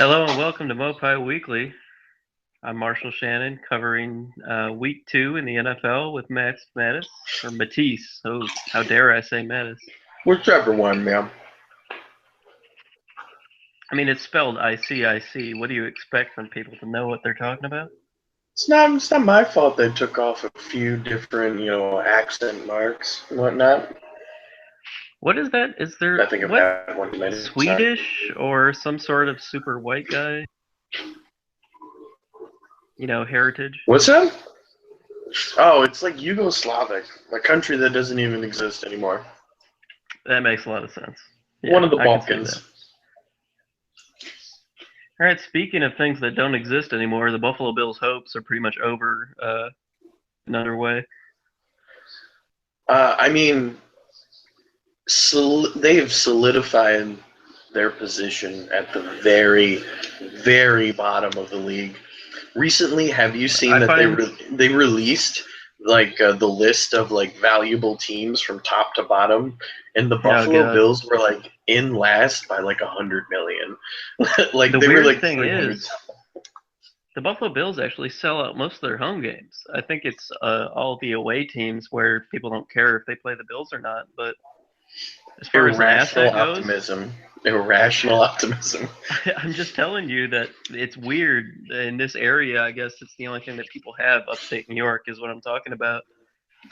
Hello and welcome to Mopai Weekly. I'm Marshall Shannon covering week 2 in the NFL with Max Mattis, or Matisse. Oh, how dare I say Mattis? Whichever one, ma'am. I mean, it's spelled ICIC. What do you expect from people to know what they're talking about? It's not my fault they took off a few different, accent marks and whatnot. What is that? Is I there, think I've what, had one too many. Sorry. Swedish or some sort of super white guy? Heritage? What's that? Oh, it's like Yugoslavic, a country that doesn't even exist anymore. That makes a lot of sense. One Yeah, of the I can see that. Balkans. All right, speaking of things that don't exist anymore, the Buffalo Bills' hopes are pretty much over and underway. I mean, they have solidified their position at the very, very bottom of the league. Recently, have you seen I that find they released like the list of like valuable teams from top to bottom, and the Oh Buffalo god. Bills were like in last by like 100 million. Like The they were weird like thing 300. is, the Buffalo Bills actually sell out most of their home games. I think it's all the away teams where people don't care if they play the Bills or not. But as far as an Irrational asset goes, optimism. Irrational optimism. I'm just telling you that it's weird in this area. I guess it's the only thing that people have. Upstate New York is what I'm talking about,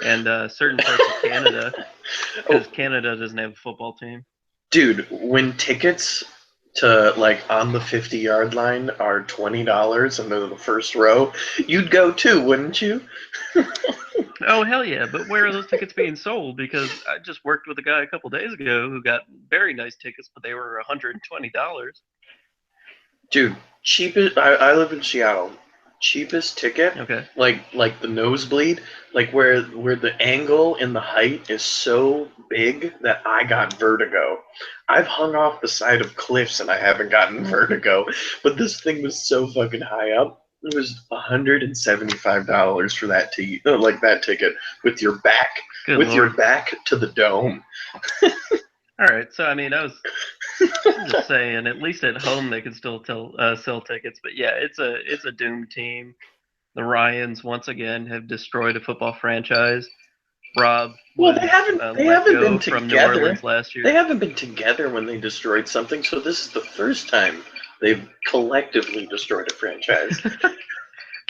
and certain parts of Canada, Oh, because Canada doesn't have a football team. dude, when tickets to like on the 50-yard line are $20 and they're the first row, you'd go too, wouldn't you? Oh hell yeah! But where are those tickets being sold? Because I just worked with a guy a couple days ago who got very nice tickets, but they were $120. Dude, cheapest. I live in Seattle. Cheapest ticket, Okay. like the nosebleed, like where the angle and the height is so big that I got vertigo. I've hung off the side of cliffs and I haven't gotten vertigo, but this thing was so fucking high up. It was $175 for that ticket with your back Good lord. to the dome. All right. So I mean, I'm just saying. At least at home they can still sell tickets. But yeah, it's a doomed team. The Ryans once again have destroyed a football franchise. Rob Well, was they let haven't been go from New together. Orleans last They year. haven't been together when they destroyed something, so this is the first time they've collectively destroyed a franchise.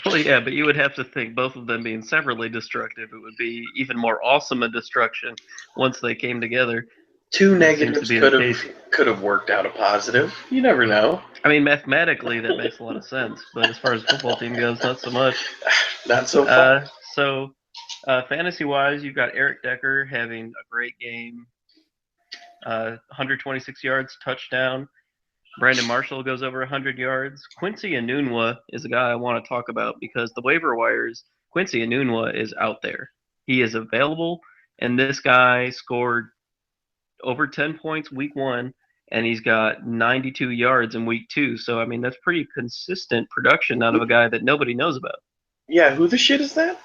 Well, yeah, but you would have to think both of them being separately destructive, it would be even more awesome a destruction once they came together. Two That seems to negatives be the case. could have worked out a positive. You never know. I mean, mathematically, that makes a lot of sense, but as far as football team goes, not so much. Not so far. So, fantasy wise, you've got Eric Decker having a great game, 126 yards, touchdown. Brandon Marshall goes over 100 yards. Quincy Enunwa is a guy I want to talk about because the waiver wires, Quincy Enunwa is out there. He is available, and this guy scored over 10 points week 1, and he's got 92 yards in week 2. So, I mean, that's pretty consistent production out of a guy that nobody knows about. Yeah, who the shit is that?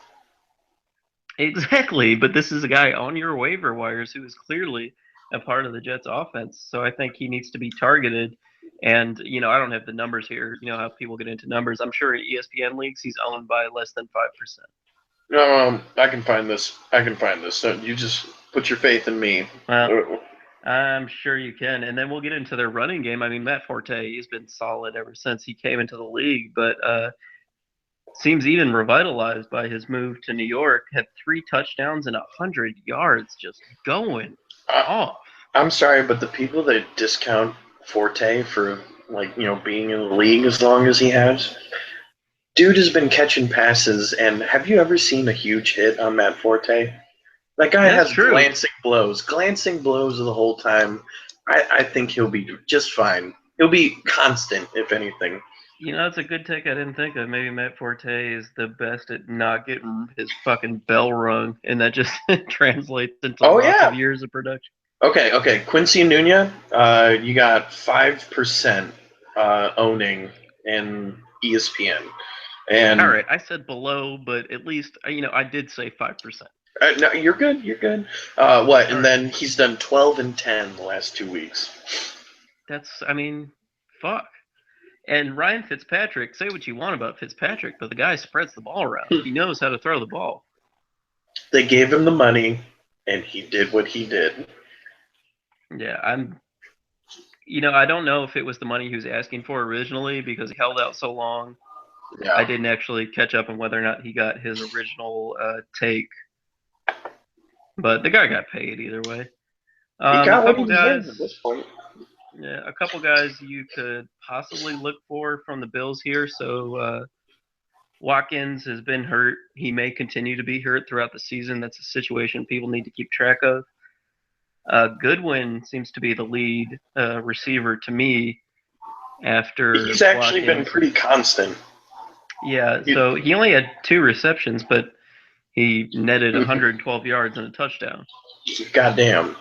Exactly, but this is a guy on your waiver wires who is clearly a part of the Jets offense. So I think he needs to be targeted. And, I don't have the numbers here. You know how people get into numbers. I'm sure in ESPN leagues he's owned by less than 5%. I can find this. I can find this. So you just put your faith in me. Well, I'm sure you can. And then we'll get into their running game. I mean, Matt Forte, he's been solid ever since he came into the league, but seems even revitalized by his move to New York. Had 3 touchdowns and 100 yards just going I, off. I'm sorry, but the people that discount Forte for being in the league as long as he has, dude has been catching passes, and have you ever seen a huge hit on Matt Forte? That guy That's has true. glancing blows the whole time. I think he'll be just fine. He'll be constant, if anything. That's a good take I didn't think of. Maybe Matt Forte is the best at not getting his fucking bell rung, and that just translates into Oh lots of yeah. years of production. Okay. Quincy Nunez, you got 5% owning in ESPN, All and right, I said below, but at least I did say 5%. no, you're good. You're good. What? All And right, then he's done 12 and 10 the last 2 weeks. that's I mean, fuck. And Ryan Fitzpatrick, say what you want about Fitzpatrick, but the guy spreads the ball around. He knows how to throw the ball. They gave him the money, and he did what he did. Yeah, I don't know if it was the money he was asking for originally because he held out so long. Yeah. I didn't actually catch up on whether or not he got his original take, but the guy got paid either way. He A got what he couple deserved guys, at this point. yeah, a couple guys you could possibly look for from the Bills here. So Watkins has been hurt. He may continue to be hurt throughout the season. That's a situation people need to keep track of. Goodwin seems to be the lead receiver to me after He's actually been Watkins. pretty constant. Yeah, so he only had 2 receptions, but he netted 112 yards and a touchdown. Goddamn.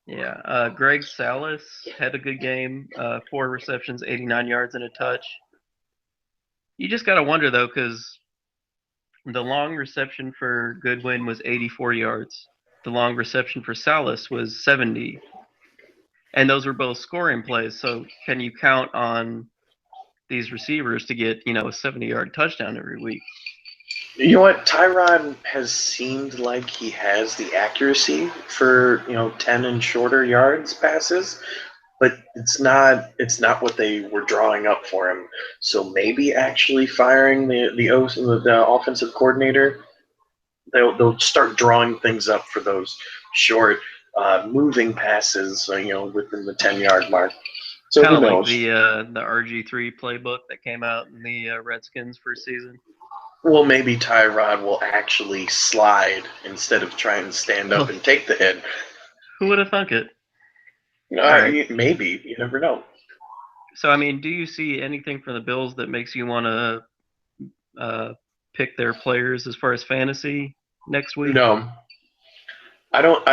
Yeah, Greg Salas had a good game, 4 receptions, 89 yards and a touch. You just got to wonder, though, because the long reception for Goodwin was 84 yards. The long reception for Salas was 70. And those were both scoring plays. So can you count on these receivers to get, a 70-yard touchdown every week? You know what? Tyrod has seemed like he has the accuracy for 10 and shorter yards passes, but it's not what they were drawing up for him. So maybe actually firing the offensive coordinator, they'll start drawing things up for those short moving passes, within the 10-yard mark. So Kind who of like knows? the RG3 playbook that came out in the Redskins first season. Well, maybe Tyrod will actually slide instead of trying to stand up and take the hit. Who would have thunk it? Right. Maybe. You never know. So, I mean, do you see anything from the Bills that makes you want to pick their players as far as fantasy next week? No. I don't.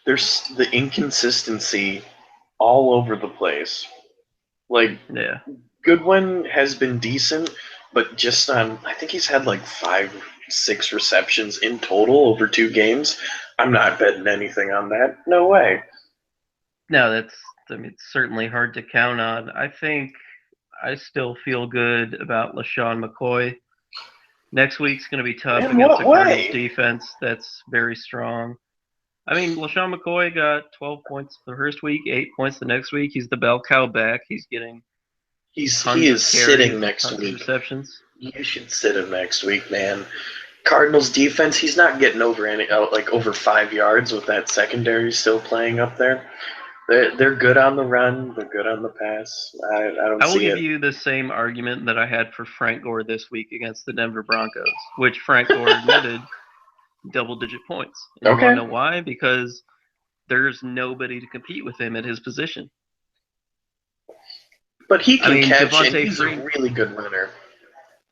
There's the inconsistency all over the place. Like, Yeah. Goodwin has been decent, but just on, I think he's had like 5, 6 receptions in total over 2 games. I'm not betting anything on that. No way. No, it's certainly hard to count on. I think I still feel good about LaShawn McCoy. Next week's going to be tough In against what the Cardinals way? defense that's very strong. I mean, LaShawn McCoy got 12 points the first week, 8 points the next week. He's the bell cow back. He's getting He tons is of sitting carries, next tons of week. receptions. You should sit him next week, man. Cardinals defense, he's not getting over 5 yards with that secondary still playing up there. They're good on the run. They're good on the pass. I don't I will see give it. you the same argument that I had for Frank Gore this week against the Denver Broncos, which Frank Gore netted double-digit points. And you want to know why? Because there's nobody to compete with him at his position. But he can catch, Devontae and he's Freeman, a really good runner.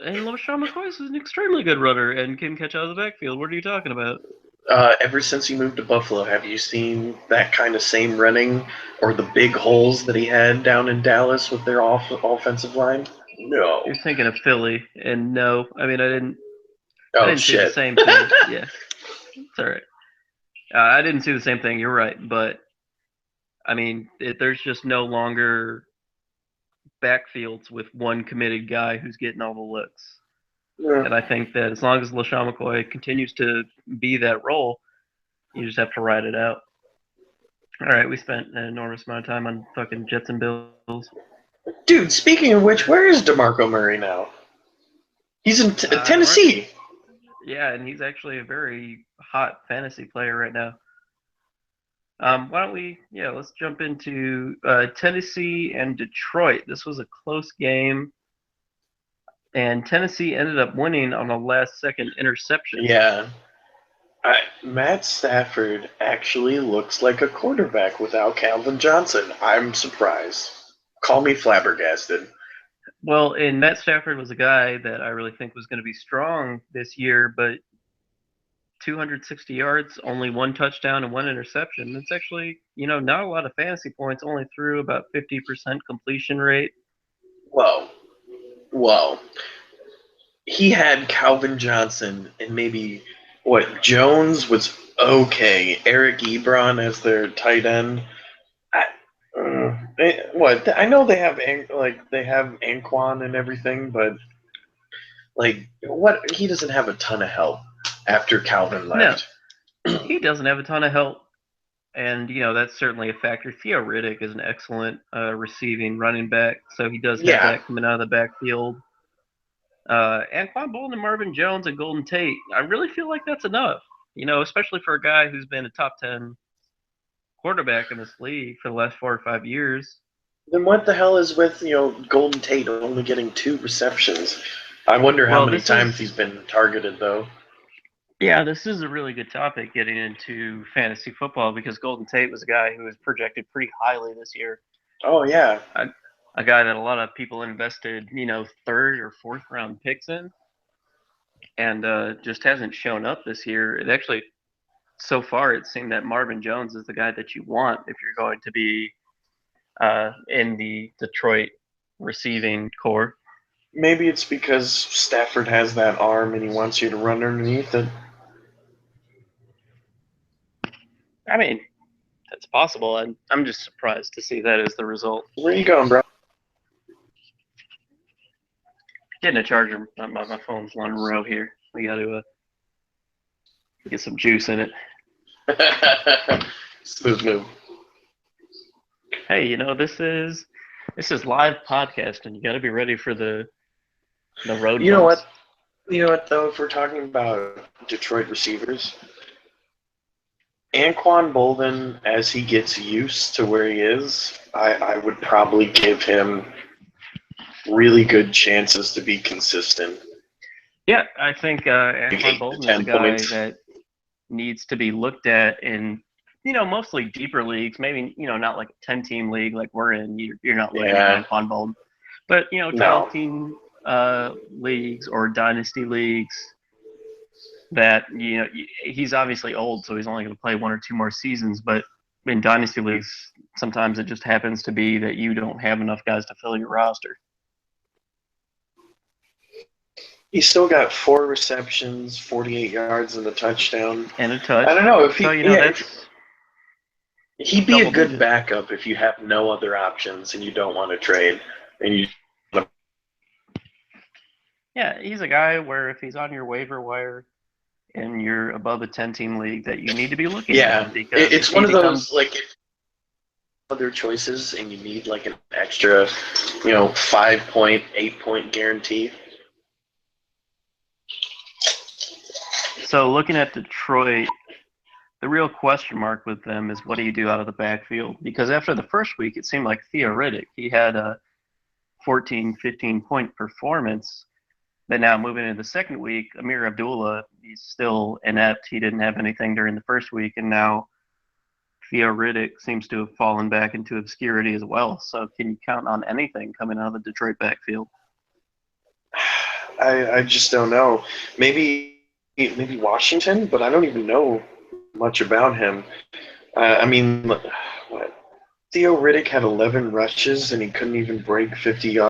And LaShawn McCoy is an extremely good runner and can catch out of the backfield. What are you talking about? Ever since he moved to Buffalo, have you seen that kind of same running or the big holes that he had down in Dallas with their offensive line? No. You're thinking of Philly, and no, I didn't see the Shit. same thing. Yeah, it's all right. I didn't see the same thing. You're right, but there's just no longer backfields with one committed guy who's getting all the looks. Yeah. And I think that as long as LaShawn McCoy continues to be that role, you just have to ride it out. All right, we spent an enormous amount of time on fucking Jets and Bills. Dude, speaking of which, where is DeMarco Murray now? He's in Tennessee. Yeah, and he's actually a very hot fantasy player right now. Why don't we, let's jump into Tennessee and Detroit. This was a close game, and Tennessee ended up winning on a last-second interception. Yeah. Matt Stafford actually looks like a quarterback without Calvin Johnson. I'm surprised. Call me flabbergasted. Well, and Matt Stafford was a guy that I really think was going to be strong this year, but 260 yards, only 1 touchdown and 1 interception. It's actually, not a lot of fantasy points, only threw about 50% completion rate. Whoa. He had Calvin Johnson and maybe, Jones was okay. Eric Ebron as their tight end. What? I know they have they have Anquan and everything, but like what? He doesn't have a ton of help after Calvin No, left. he doesn't have a ton of help, and that's certainly a factor. Theo Riddick is an excellent receiving running back, so he does have Yeah. that coming out of the backfield. Anquan Bolden and Marvin Jones and Golden Tate, I really feel like that's enough. Especially for a guy who's been a top 10 quarterback in this league for the last 4 or 5 years. Then what the hell is with Golden Tate only getting 2 receptions? I wonder how Well, many times he's been targeted though. this is a really good topic getting into fantasy football because Golden Tate was a guy who was projected pretty highly this year. Oh yeah. A guy that a lot of people invested, third or fourth round picks in, and just hasn't shown up this year. It actually, so far, it seemed that Marvin Jones is the guy that you want if you're going to be in the Detroit receiving core. Maybe it's because Stafford has that arm and he wants you to run underneath it. I mean, that's possible. I'm just surprised to see that as the result. Where you going, bro? Getting a charger. My phone's one row here. We got to get some juice in it. Smooth move. Hey, this is live podcasting. You got to be ready for the road. You know bumps. what? You know what though? If we're talking about Detroit receivers, Anquan Bolden, as he gets used to where he is, I would probably give him really good chances to be consistent. Yeah, I think Anquan 8 to Bolden is 10 a guy points. that needs to be looked at in mostly deeper leagues. Maybe not like a 10-team league like we're in. You're not looking at Anquan Bolden, but 12-team leagues or dynasty leagues. That he's obviously old, so he's only going to play 1 or 2 more seasons. But in dynasty leagues, sometimes it just happens to be that you don't have enough guys to fill your roster. He's still got 4 receptions, 48 yards, and a touchdown. And a touch. I don't know if he'd be a good backup if you have no other options and you don't want to trade. Yeah, he's a guy where if he's on your waiver wire and you're above a 10-team league, that you need to be looking at. Because it's one of those if other choices and you need like an extra, 5-point, 8-point guarantee. So looking at Detroit, the real question mark with them is what do you do out of the backfield? Because after the first week, it seemed like Theo Riddick. He had a 14, 15-point performance. But now moving into the second week, Amir Abdullah, he's still inept. He didn't have anything during the first week, and now Theo Riddick seems to have fallen back into obscurity as well. So can you count on anything coming out of the Detroit backfield? I just don't know. Maybe Washington, but I don't even know much about him. Theo Riddick had 11 rushes and he couldn't even break 50 yards.